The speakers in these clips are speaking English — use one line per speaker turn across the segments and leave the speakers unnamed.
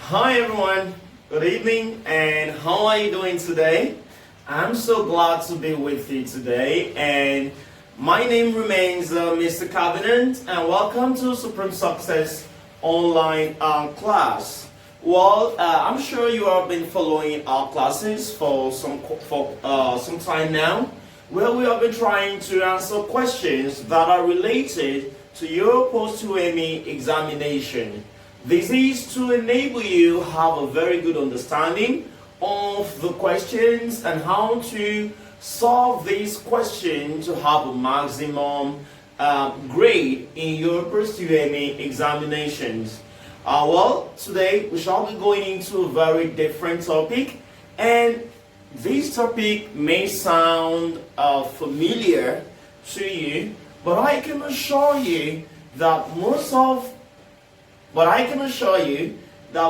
Hi everyone, good evening, and how are you doing today? I'm so glad to be with you today, and my name remains Mr. Covenant, and welcome to Supreme Success Online class. I'm sure you have been following our classes for some time now, where we have been trying to answer questions that are related to your post-UME examination. This is to enable you have a very good understanding of the questions and how to solve these questions to have a maximum grade in your post-UME examinations. Today we shall be going into a very different topic, and this topic may sound familiar to you, but I can assure you that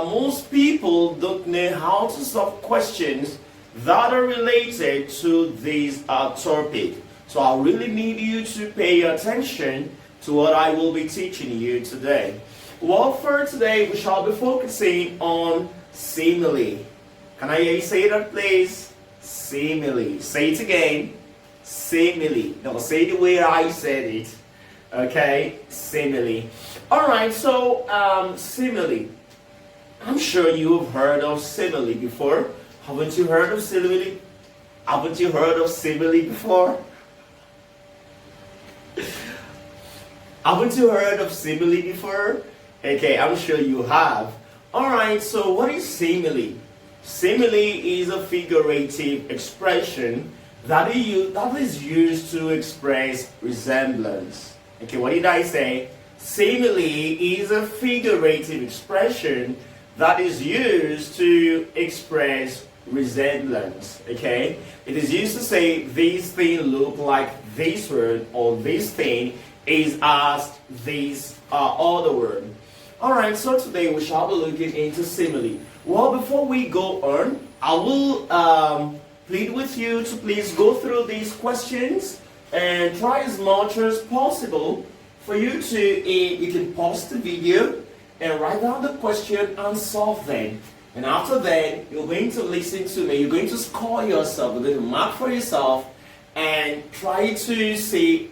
most people don't know how to solve questions that are related to this topic. So I really need you to pay attention to what I will be teaching you today. Well, for today, we shall be focusing on simile. Can I hear you say that, please? Simile. Say it again. Simile. Don't say it the way I said it. Okay? Simile. Alright, so simile. I'm sure you've heard of simile before. Haven't you heard of simile? Haven't you heard of simile before? Haven't you heard of simile before? Okay, I'm sure you have. Alright, so what is simile? Simile is a figurative expression that is used to express resemblance. Okay, what did I say? Simile is a figurative expression that is used to express resemblance. Okay, it is used to say this thing look like this word, or this thing is as this other word. Alright, so today we shall be looking into simile. Well, before we go on, I will plead with you to please go through these questions and try as much as possible for you to, you can pause the video and write down the question and solve them. And after that, you're going to listen to me, you're going to score yourself, you're going to mark for yourself and try to see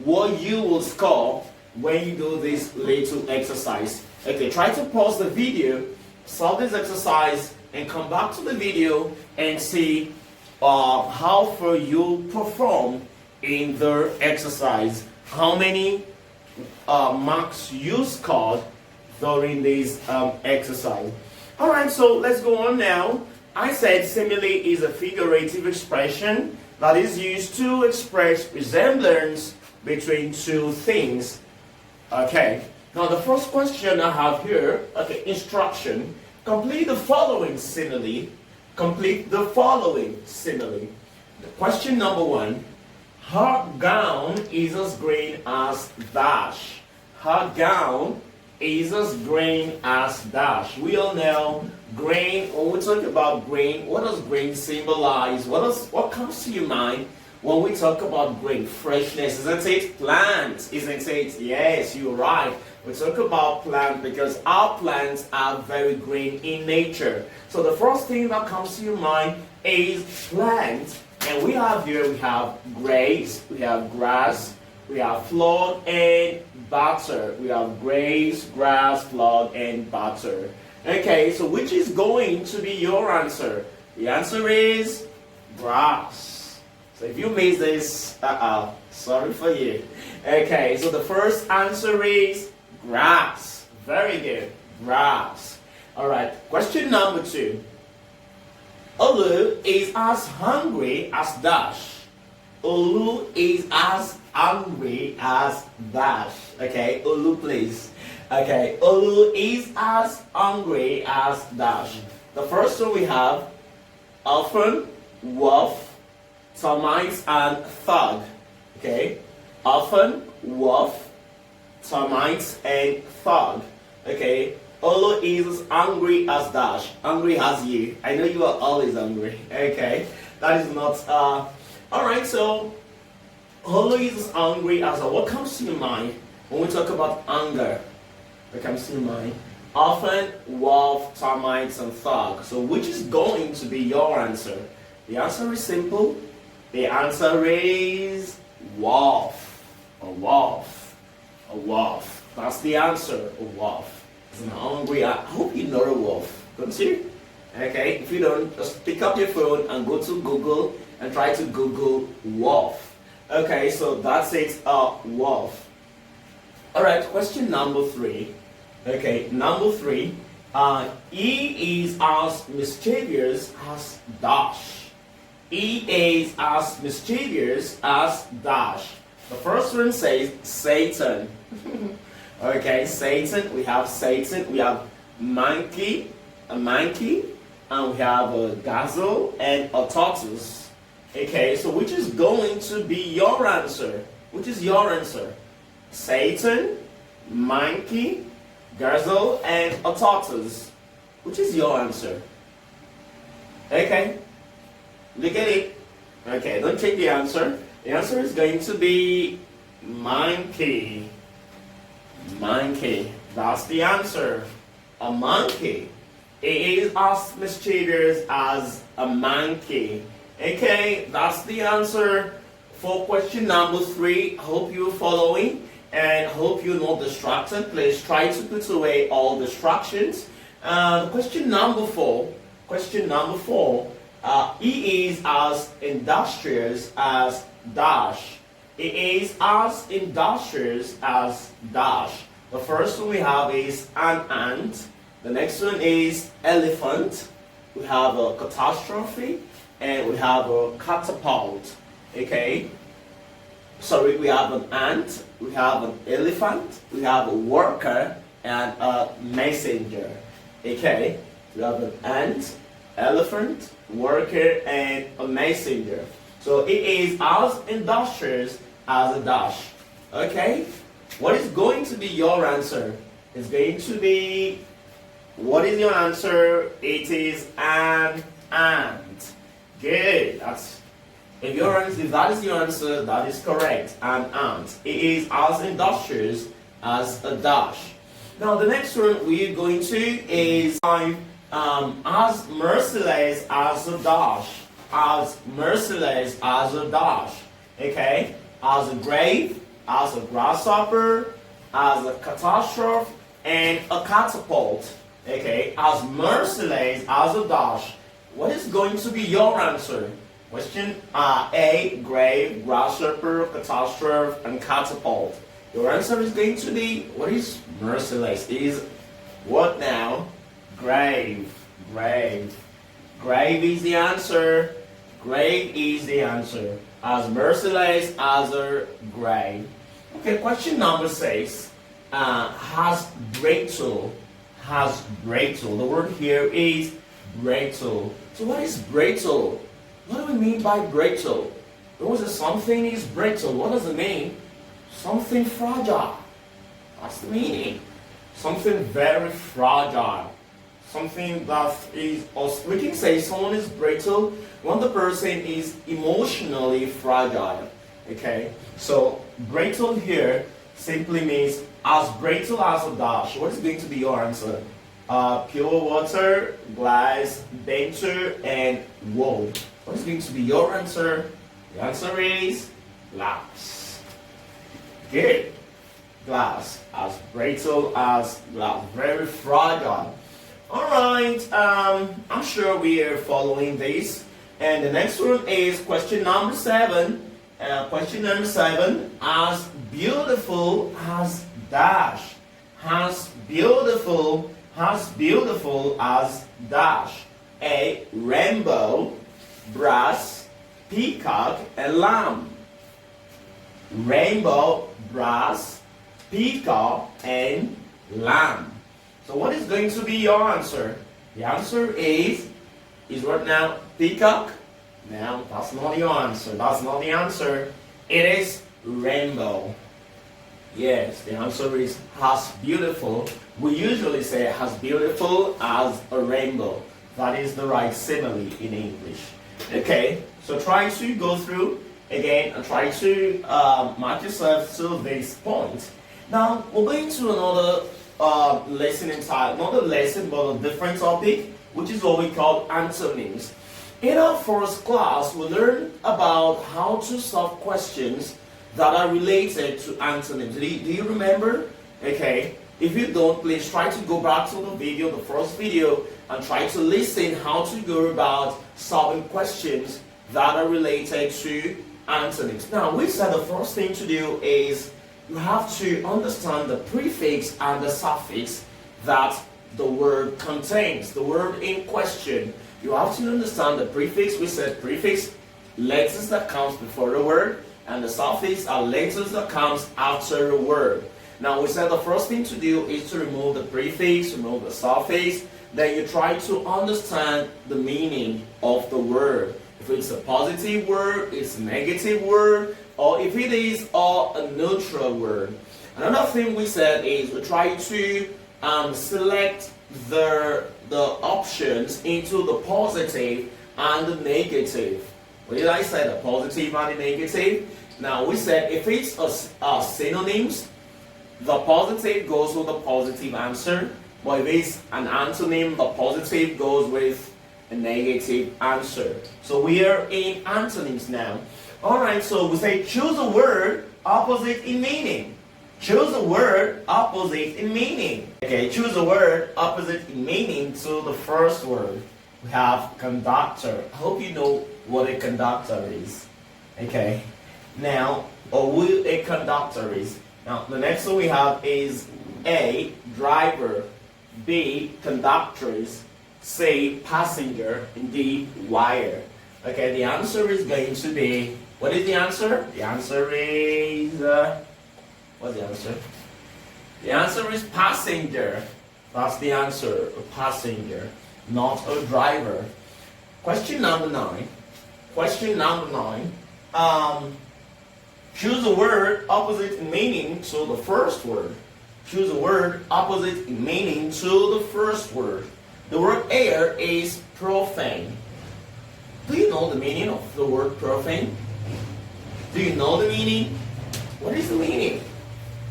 what you will score when you do this little exercise. Okay, try to pause the video, solve this exercise, and come back to the video and see how far you perform in the exercise, how many marks you scored during this exercise. Alright, so let's go on now. I said simile is a figurative expression that is used to express resemblance between two things. Okay, now the first question I have here, okay, instruction. Complete the following simile. Complete the following simile. Question number 1. Her gown is as green as dash. Her gown is as green as dash. We all know green. When we talk about green, what does green symbolize? What comes to your mind when we talk about green? Freshness, isn't it? Plant, isn't it? Yes, you're right. We talk about plant because our plants are very green in nature. So the first thing that comes to your mind is plant. And we have grass, we have grass, we have flood and butter. We have grass, flood, and butter. Okay, so which is going to be your answer? The answer is grass. So if you miss this, sorry for you. Okay, so the first answer is grass. Very good, grass. Alright, question number 2. Olu is as hungry as dash. Olu is as hungry as dash. Okay, Olu please. Okay, Olu is as hungry as dash. The first one we have often, wolf, termites, and thug. Okay, often, wolf, termites, and thug. Okay, Olu is as hungry as dash. Hungry as you. I know you are always hungry. Okay, that is not. Alright, so Olu is as hungry as. What comes to your mind when we talk about hunger? What comes to your mind? often, wolf, termites, and thug. So which is going to be your answer? The answer is simple. The answer is wolf. A wolf. A wolf. That's the answer. A wolf. I'm hungry. I hope you know a wolf. Don't you? Okay. If you don't, just pick up your phone and go to Google and try to Google wolf. Okay. So that's it. Wolf. All right. Question number 3. Okay. Number 3. He is as mischievous as dash. He is as mischievous as dash. The first one says Satan. Okay, Satan. We have Satan. We have monkey, a monkey, and we have a gazelle and a tortoise. Okay, so which is going to be your answer? Which is your answer? Satan, monkey, gazelle, and a tortoise. Which is your answer? Okay. Look at it. Okay, don't check the answer. The answer is going to be monkey. Monkey. That's the answer. A monkey. It is as mischievous as a monkey. Okay, that's the answer for question number 3. Hope you're following and hope you're not distracted. Please try to put away all distractions. Question number 4. Question number 4. He is as industrious as dash. He is as industrious as dash. The first one we have is an ant. The next one is elephant. We have a catastrophe and we have a catapult. Okay. Sorry, we have an ant, we have an elephant, we have a worker and a messenger. Okay. We have an ant, elephant, worker, and a messenger. So it is as industrious as a dash. Okay? What is going to be your answer? It's going to be, what is your answer? It is an ant. Good. If that is your answer, that is correct. An ant. It is as industrious as a dash. Now the next one we're going to is as merciless as a dash. As merciless as a dash. Okay? As a grave, as a grasshopper, as a catastrophe, and a catapult. Okay? As merciless as a dash. What is going to be your answer? Question A, grave, grasshopper, catastrophe, and catapult. Your answer is going to be, what is merciless? Is what now? Grave. Grave. Grave is the answer. Grave is the answer. As merciless as a grave. Okay, question number 6. Has brittle. Has brittle. The word here is brittle. So what is brittle? What do we mean by brittle? When something is brittle, what does it mean? Something fragile. That's the meaning. Something very fragile. Something that is, or we can say someone is brittle when the person is emotionally fragile. Okay? So brittle here simply means as brittle as a dash. What is going to be your answer? Pure water, glass, denture, and wool. What is going to be your answer? The answer is glass. Good. Glass. As brittle as glass. Very fragile. Alright, I'm sure we are following this. And the next one is question number 7. Question number 7. As beautiful as dash. As beautiful as dash. A rainbow, brass, peacock, and lamb. Rainbow, brass, peacock, and lamb. So what is going to be your answer? The answer is what now? Peacock? No, that's not your answer. That's not the answer. It is rainbow. Yes, the answer is as beautiful. We usually say as beautiful as a rainbow. That is the right simile in English. Okay, so try to go through again and try to mark yourself to this point. Now we're going to another lesson entitled, not a lesson, but a different topic, which is what we call antonyms. In our first class, we learned about how to solve questions that are related to antonyms. Do you remember? Okay. If you don't, please try to go back to the video, the first video, and try to listen how to go about solving questions that are related to antonyms. Now, we said the first thing to do is you have to understand the prefix and the suffix that the word contains, the word in question. You have to understand the prefix. We said prefix, letters that comes before the word, and the suffix are letters that comes after the word. Now, we said the first thing to do is to remove the prefix, remove the suffix, then you try to understand the meaning of the word. If it's a positive word, it's a negative word, or if it is a neutral word. Another thing we said is we try to select the options into the positive and the negative. What did I say? The positive and the negative. Now, we said if it's a synonyms, the positive goes with the positive answer, but if it's an antonym, the positive goes with a negative answer. So we are in antonyms now. Alright, so we say choose a word opposite in meaning. Choose a word opposite in meaning. Okay, choose a word opposite in meaning to the first word. We have conductor. I hope you know what a conductor is. Okay, now, or who a conductor is. Now, the next one we have is A, driver, B, conductors, C, passenger, and D, wire. Okay, the answer is going to be, what is the answer? The answer is, what's the answer? The answer is passenger. That's the answer, a passenger, not a driver. Question number 9. Question number 9. Choose a word opposite in meaning to the first word. Choose a word opposite in meaning to the first word. The word air is profane. Do you know the meaning of the word profane? Do you know the meaning? What is the meaning?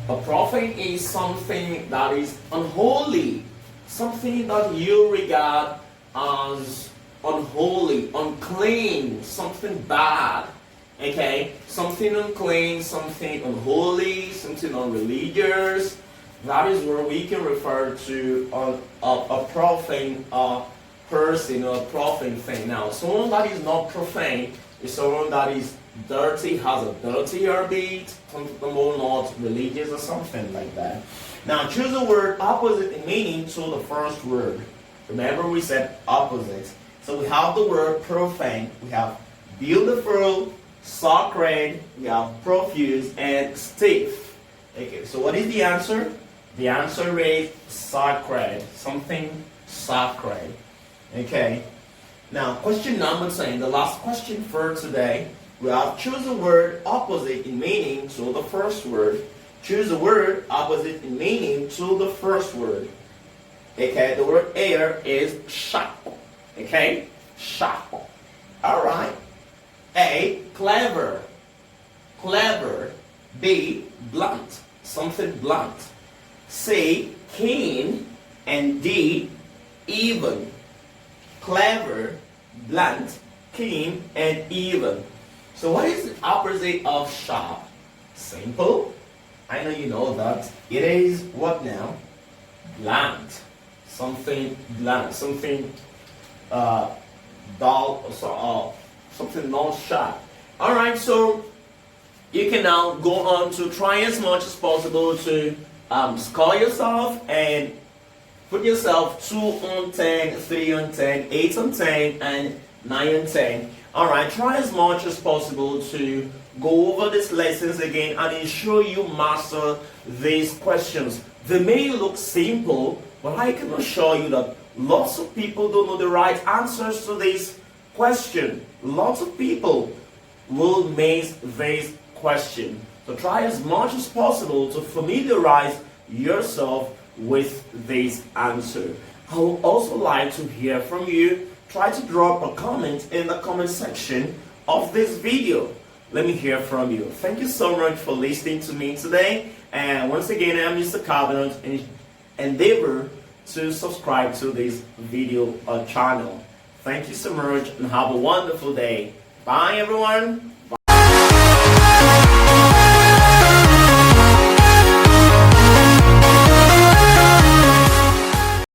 A profane is something that is unholy, something that you regard as unholy, unclean, something bad. Okay, something unclean, something unholy, something unreligious. That is where we can refer to a profane person or a profane thing. Now, someone that is not profane is someone that is dirty, has a dirty heartbeat, something not religious or something like that. Now, choose a word opposite in meaning to the first word. Remember, we said opposite. So we have the word profane. We have beautiful, sacred, we have profuse, and stiff. Okay, so what is the answer? The answer is sacred, something sacred. Okay, now question number 10, the last question for today. We have choose a word opposite in meaning to the first word. Choose a word opposite in meaning to the first word. Okay, the word air is sharp. Okay, sharp. Alright. A, clever, clever. B, blunt, something blunt. C, keen. And D, even. Clever, blunt, keen, and even. So what is the opposite of sharp? Simple. I know you know that. It is what now? Blunt. Something blunt, something dull, something not sharp. Alright, so you can now go on to try as much as possible to score yourself and put yourself 2 on 10, 3 on 10, 8 on 10, and 9 on 10. Alright, try as much as possible to go over these lessons again and ensure you master these questions. They may look simple, but I can assure you that lots of people don't know the right answers to this question. Lots of people will miss this question. So try as much as possible to familiarize yourself with this answer. I would also like to hear from you. Try to drop a comment in the comment section of this video. Let me hear from you. Thank you so much for listening to me today. And once again, I'm Mr. Covenant, and endeavor to subscribe to this video channel. Thank you so much and have a wonderful day. Bye everyone. Bye.